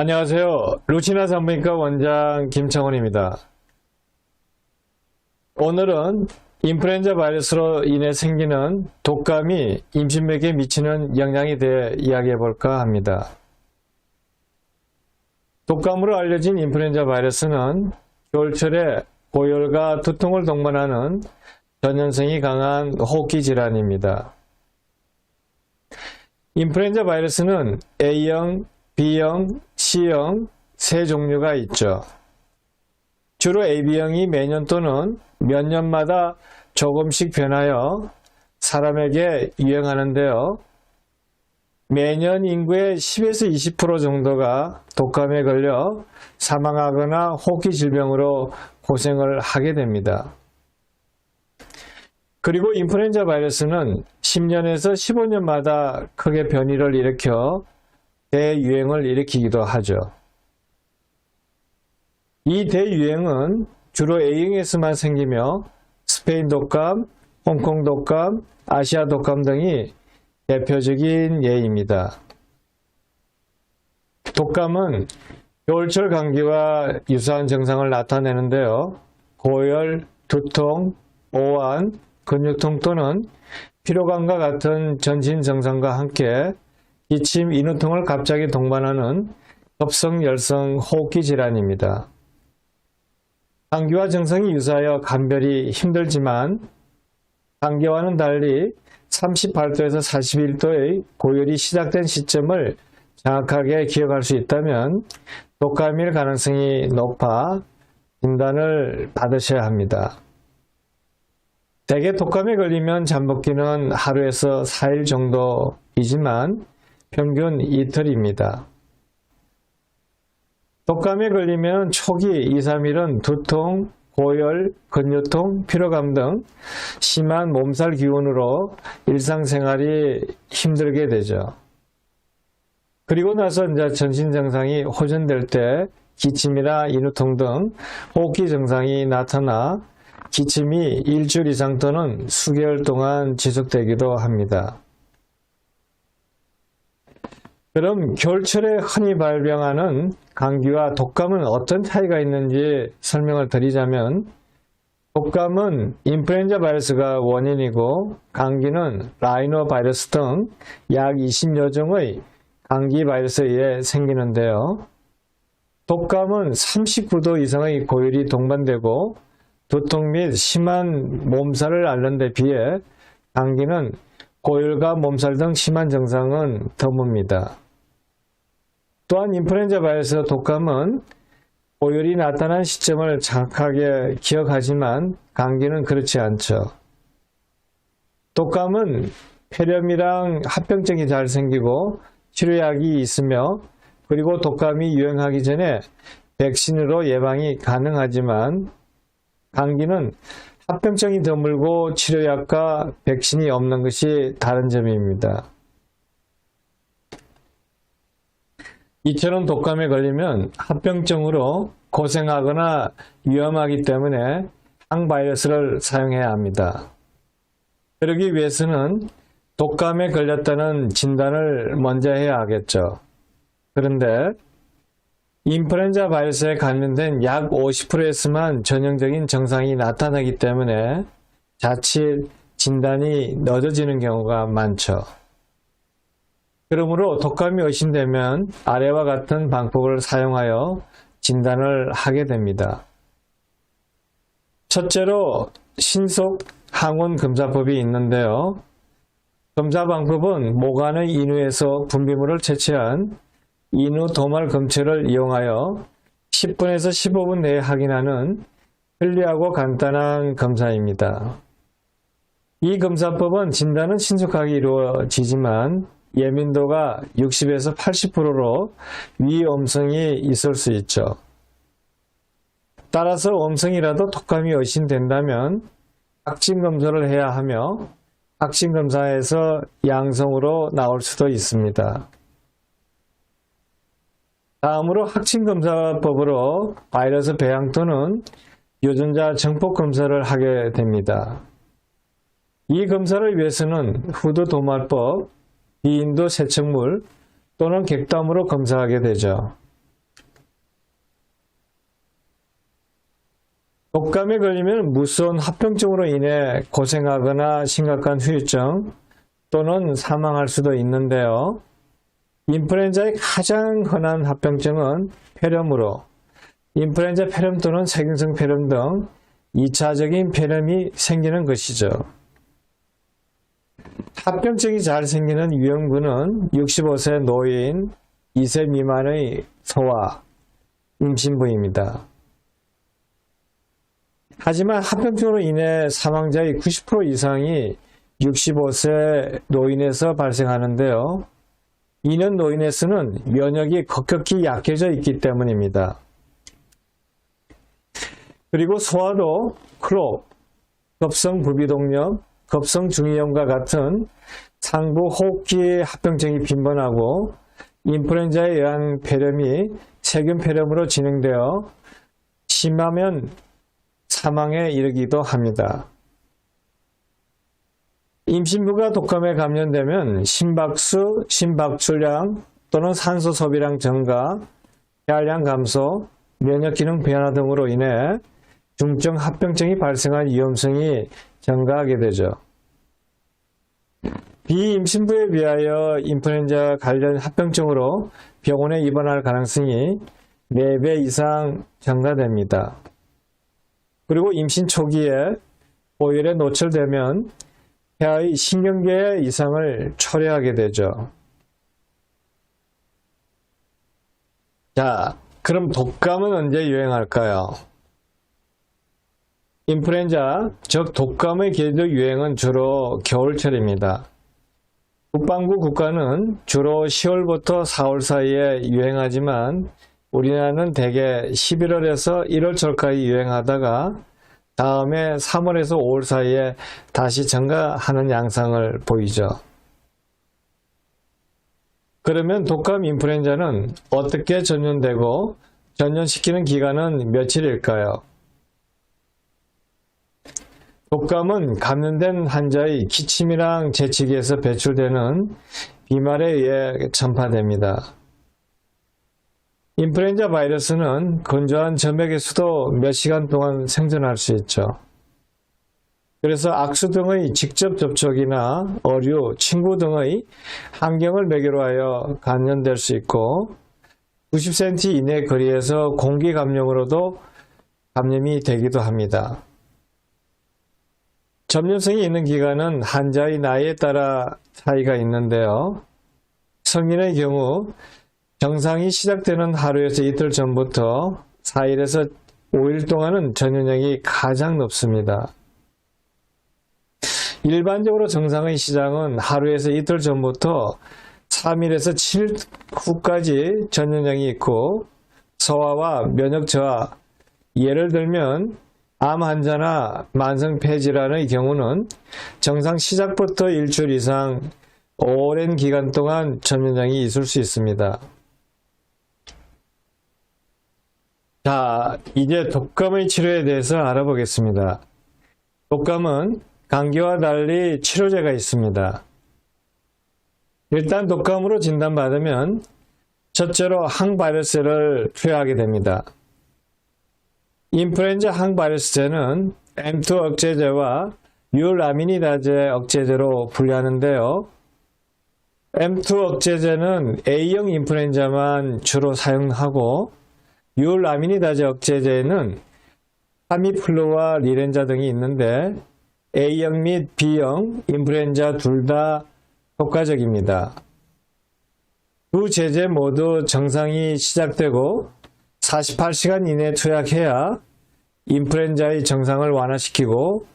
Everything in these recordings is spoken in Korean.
안녕하세요. 루치나 산부인과 원장 김창원입니다. 오늘은 인플루엔자 바이러스로 인해 생기는 독감이 임신맥에 미치는 영향에 대해 이야기해 볼까 합니다. 독감으로 알려진 인플루엔자 바이러스는 겨울철에 고열과 두통을 동반하는 전염성이 강한 호흡기 질환입니다. 인플루엔자 바이러스는 A형, B형, C형 세 종류가 있죠. 주로 AB형이 매년 또는 몇 년마다 조금씩 변하여 사람에게 유행하는데요. 매년 인구의 10에서 20% 정도가 독감에 걸려 사망하거나 호흡기 질병으로 고생을 하게 됩니다. 그리고 인플루엔자 바이러스는 10년에서 15년마다 크게 변이를 일으켜 대유행을 일으키기도 하죠. 이 대유행은 주로 A형에서만 생기며 스페인 독감, 홍콩 독감, 아시아 독감 등이 대표적인 예입니다. 독감은 겨울철 감기와 유사한 증상을 나타내는데요. 고열, 두통, 오한, 근육통 또는 피로감과 같은 전신 증상과 함께 기침, 인후통을 갑자기 동반하는 급성열성 호흡기 질환입니다. 감기와 증상이 유사하여 감별이 힘들지만 감기와는 달리 38도에서 41도의 고열이 시작된 시점을 정확하게 기억할 수 있다면 독감일 가능성이 높아 진단을 받으셔야 합니다. 대개 독감에 걸리면 잠복기는 하루에서 4일 정도이지만 평균 이틀입니다. 독감에 걸리면 초기 2-3일은 두통, 고열, 근육통, 피로감 등 심한 몸살 기운으로 일상생활이 힘들게 되죠. 그리고 나서 이제 전신 증상이 호전될 때 기침이나 인후통 등 호흡기 증상이 나타나 기침이 일주일 이상 또는 수개월 동안 지속되기도 합니다. 그럼 겨울철에 흔히 발병하는 감기와 독감은 어떤 차이가 있는지 설명을 드리자면 독감은 인플루엔자 바이러스가 원인이고 감기는 라이노 바이러스 등 약 20여 종의 감기 바이러스에 의해 생기는데요. 독감은 39도 이상의 고열이 동반되고 두통 및 심한 몸살을 앓는 데 비해 감기는 고열과 몸살 등 심한 증상은 드뭅니다. 또한 인플루엔자 바이러스 독감은 고열이 나타난 시점을 정확하게 기억하지만 감기는 그렇지 않죠. 독감은 폐렴이랑 합병증이 잘 생기고 치료약이 있으며 그리고 독감이 유행하기 전에 백신으로 예방이 가능하지만 감기는 합병증이 드물고 치료약과 백신이 없는 것이 다른 점입니다. 이처럼 독감에 걸리면 합병증으로 고생하거나 위험하기 때문에 항바이러스를 사용해야 합니다. 그러기 위해서는 독감에 걸렸다는 진단을 먼저 해야 하겠죠. 그런데 인플루엔자 바이러스에 관련된 약 50%에서만 전형적인 증상이 나타나기 때문에 자칫 진단이 늦어지는 경우가 많죠. 그러므로 독감이 의심되면 아래와 같은 방법을 사용하여 진단을 하게 됩니다. 첫째로 신속 항원 검사법이 있는데요. 검사 방법은 모관의 인후에서 분비물을 채취한 인후 도말 검체를 이용하여 10분에서 15분 내에 확인하는 편리하고 간단한 검사입니다. 이 검사법은 진단은 신속하게 이루어지지만 예민도가 60에서 80%로 위험성이 있을 수 있죠. 따라서 음성이라도 독감이 의심된다면 확진 검사를 해야 하며 확진 검사에서 양성으로 나올 수도 있습니다. 다음으로 확진검사법으로 바이러스 배양 또는 유전자 정폭 검사를 하게 됩니다. 이 검사를 위해서는 후두 도말법, 비인도 세척물 또는 객담으로 검사하게 되죠. 독감에 걸리면 무서운 합병증으로 인해 고생하거나 심각한 후유증 또는 사망할 수도 있는데요. 인플루엔자의 가장 흔한 합병증은 폐렴으로 인플루엔자 폐렴 또는 세균성 폐렴 등 2차적인 폐렴이 생기는 것이죠. 합병증이 잘 생기는 유형군은 65세 노인, 2세 미만의 소아, 임신부입니다. 하지만 합병증으로 인해 사망자의 90% 이상이 65세 노인에서 발생하는데요. 이는 노인에서는 면역이 급격히 약해져 있기 때문입니다. 그리고 소아도 클록, 급성부비동염, 급성중이염과 같은 상부 호흡기 합병증이 빈번하고 인플루엔자에 의한 폐렴이 세균 폐렴으로 진행되어 심하면 사망에 이르기도 합니다. 임신부가 독감에 감염되면 심박수, 심박출량 또는 산소 소비량 증가, 혈량 감소, 면역기능 변화 등으로 인해 중증 합병증이 발생할 위험성이 증가하게 되죠. 비임신부에 비하여 인플루엔자 관련 합병증으로 병원에 입원할 가능성이 4배 이상 증가됩니다. 그리고 임신 초기에 오열에 노출되면 폐하의 신경계 이상을 초래하게 되죠. 자, 그럼 독감은 언제 유행할까요? 인플루엔자, 즉 독감의 계절 유행은 주로 겨울철입니다. 북반구 국가는 주로 10월부터 4월 사이에 유행하지만 우리나라는 대개 11월에서 1월철까지 유행하다가 다음에 3월에서 5월 사이에 다시 증가하는 양상을 보이죠. 그러면 독감 인플루엔자는 어떻게 전염되고 전염시키는 기간은 며칠일까요? 독감은 감염된 환자의 기침이랑 재채기에서 배출되는 비말에 의해 전파됩니다. 인플루엔자 바이러스는 건조한 점액에서도 몇 시간 동안 생존할 수 있죠. 그래서 악수 등의 직접 접촉이나 어류, 친구 등의 환경을 매개로 하여 감염될 수 있고 90cm 이내 거리에서 공기 감염으로도 감염이 되기도 합니다. 전염성이 있는 기간은 환자의 나이에 따라 차이가 있는데요. 성인의 경우 증상이 시작되는 하루에서 이틀 전부터 4일에서 5일 동안은 전염력이 가장 높습니다. 일반적으로 증상의 시작은 하루에서 이틀 전부터 3일에서 7일 후까지 전염력이 있고 소아와 면역 저하, 예를 들면 암 환자나 만성 폐질환의 경우는 증상 시작부터 일주일 이상 오랜 기간 동안 전염력이 있을 수 있습니다. 자, 이제 독감의 치료에 대해서 알아보겠습니다. 독감은 감기와 달리 치료제가 있습니다. 일단 독감으로 진단받으면 첫째로 항바이러스를 투여하게 됩니다. 인플루엔자 항바이러스제는 M2 억제제와 유라미니다제 억제제로 분류하는데요. M2 억제제는 A형 인플루엔자만 주로 사용하고 유라미니다제 억제제에는 타미플루와 리렌자 등이 있는데 A형 및 B형 인플루엔자 둘 다 효과적입니다. 두 제제 모두 증상이 시작되고 48시간 이내에 투약해야 인플루엔자의 증상을 완화시키고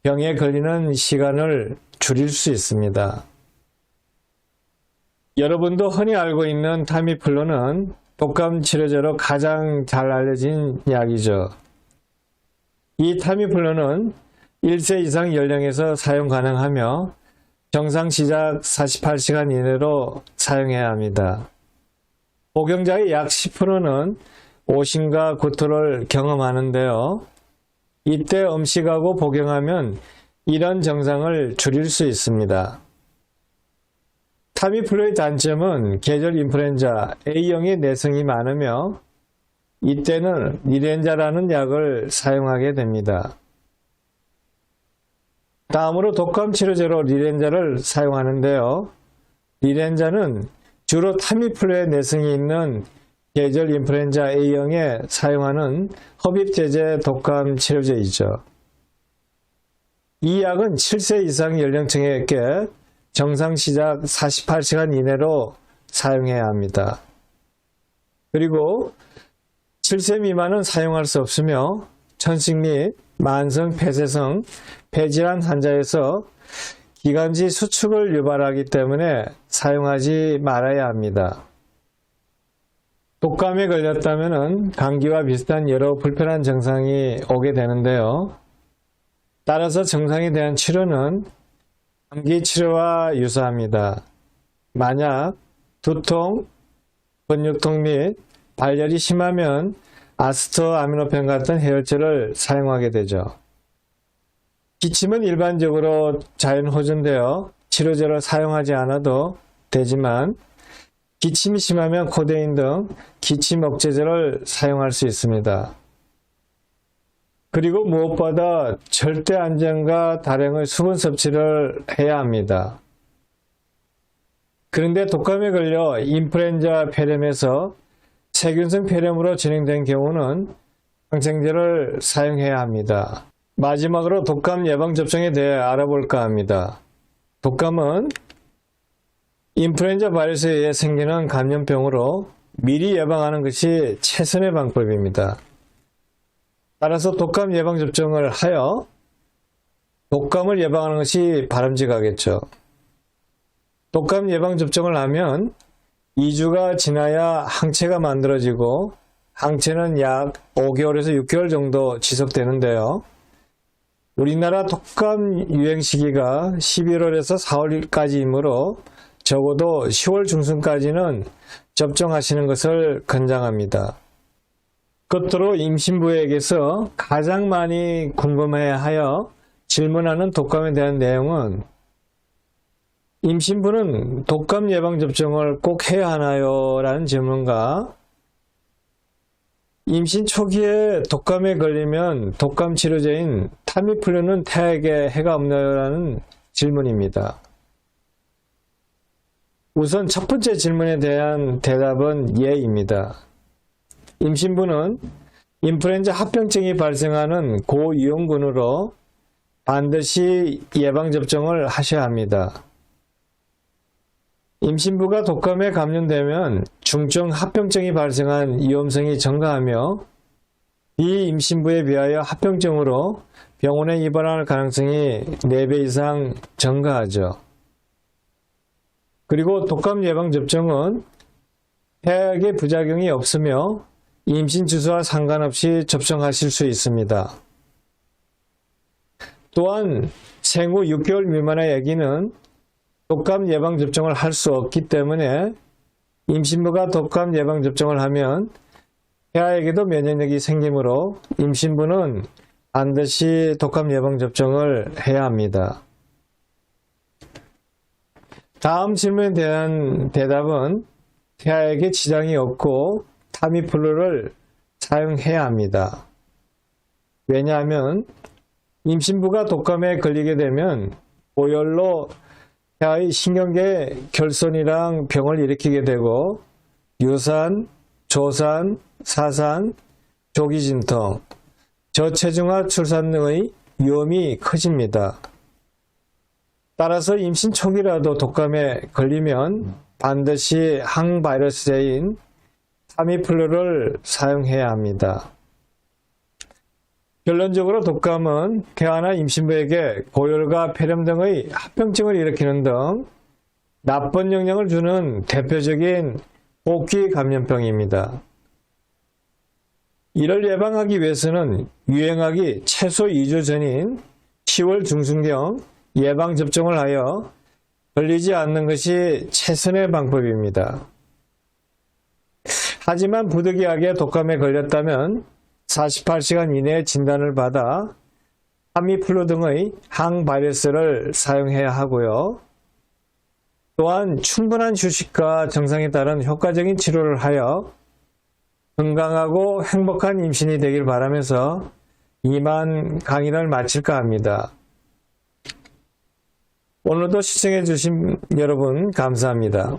병에 걸리는 시간을 줄일 수 있습니다. 여러분도 흔히 알고 있는 타미플루는 독감 치료제로 가장 잘 알려진 약이죠. 이 타미플루는 1세 이상 연령에서 사용 가능하며 증상 시작 48시간 이내로 사용해야 합니다. 복용자의 약 10%는 오심과 구토를 경험하는데요. 이때 음식하고 복용하면 이런 증상을 줄일 수 있습니다. 타미플루의 단점은 계절 인플루엔자 A형의 내성이 많으며 이때는 리렌자라는 약을 사용하게 됩니다. 다음으로 독감 치료제로 리렌자를 사용하는데요. 리렌자는 주로 타미플루의 내성이 있는 계절 인플루엔자 A형에 사용하는 흡입제제 독감 치료제이죠. 이 약은 7세 이상 연령층에게 정상 시작 48시간 이내로 사용해야 합니다. 그리고 7세 미만은 사용할 수 없으며 천식 및 만성 폐쇄성 폐질환 환자에서 기관지 수축을 유발하기 때문에 사용하지 말아야 합니다. 독감에 걸렸다면 감기와 비슷한 여러 불편한 증상이 오게 되는데요. 따라서 증상에 대한 치료는 감기 치료와 유사합니다. 만약 두통, 근육통 및 발열이 심하면 아스토아미노펜 같은 해열제를 사용하게 되죠. 기침은 일반적으로 자연 호전되어 치료제로 사용하지 않아도 되지만 기침이 심하면 코데인 등 기침 억제제를 사용할 수 있습니다. 그리고 무엇보다 절대 안전과 다량의 수분 섭취를 해야 합니다. 그런데 독감에 걸려 인플루엔자 폐렴에서 세균성 폐렴으로 진행된 경우는 항생제를 사용해야 합니다. 마지막으로 독감 예방접종에 대해 알아볼까 합니다. 독감은 인플루엔자 바이러스에 의해 생기는 감염병으로 미리 예방하는 것이 최선의 방법입니다. 따라서 독감 예방접종을 하여 독감을 예방하는 것이 바람직하겠죠. 독감 예방접종을 하면 2주가 지나야 항체가 만들어지고 항체는 약 5개월에서 6개월 정도 지속되는데요. 우리나라 독감 유행 시기가 11월에서 4월까지이므로 적어도 10월 중순까지는 접종하시는 것을 권장합니다. 끝으로 임신부에게서 가장 많이 궁금해하여 질문하는 독감에 대한 내용은 임신부는 독감 예방접종을 꼭 해야 하나요? 라는 질문과 임신 초기에 독감에 걸리면 독감 치료제인 타미플루는 태아에게 해가 없나요? 라는 질문입니다. 우선 첫 번째 질문에 대한 대답은 예입니다. 임신부는 인플루엔자 합병증이 발생하는 고위험군으로 반드시 예방접종을 하셔야 합니다. 임신부가 독감에 감염되면 중증 합병증이 발생한 위험성이 증가하며 비임신부에 비하여 합병증으로 병원에 입원할 가능성이 4배 이상 증가하죠. 그리고 독감 예방접종은 해악의 부작용이 없으며 임신 주소와 상관없이 접종하실 수 있습니다. 또한 생후 6개월 미만의 아기는 독감 예방접종을 할 수 없기 때문에 임신부가 독감 예방접종을 하면 태아에게도 면역력이 생기므로 임신부는 반드시 독감 예방접종을 해야 합니다. 다음 질문에 대한 대답은 태아에게 지장이 없고 타미플루를 사용해야 합니다. 왜냐하면 임신부가 독감에 걸리게 되면 고열로 태아의 신경계 결손이랑 병을 일으키게 되고 유산, 조산, 사산, 조기진통, 저체중아 출산 등의 위험이 커집니다. 따라서 임신 초기라도 독감에 걸리면 반드시 항바이러스제인 타미플루를 사용해야 합니다. 결론적으로 독감은 태아나 임신부에게 고열과 폐렴 등의 합병증을 일으키는 등 나쁜 영향을 주는 대표적인 호흡기 감염병입니다. 이를 예방하기 위해서는 유행하기 최소 2주 전인 10월 중순경 예방접종을 하여 걸리지 않는 것이 최선의 방법입니다. 하지만 부득이하게 독감에 걸렸다면 48시간 이내에 진단을 받아 타미플루 등의 항바이러스를 사용해야 하고요. 또한 충분한 휴식과 정상에 따른 효과적인 치료를 하여 건강하고 행복한 임신이 되길 바라면서 이만 강의를 마칠까 합니다. 오늘도 시청해 주신 여러분 감사합니다.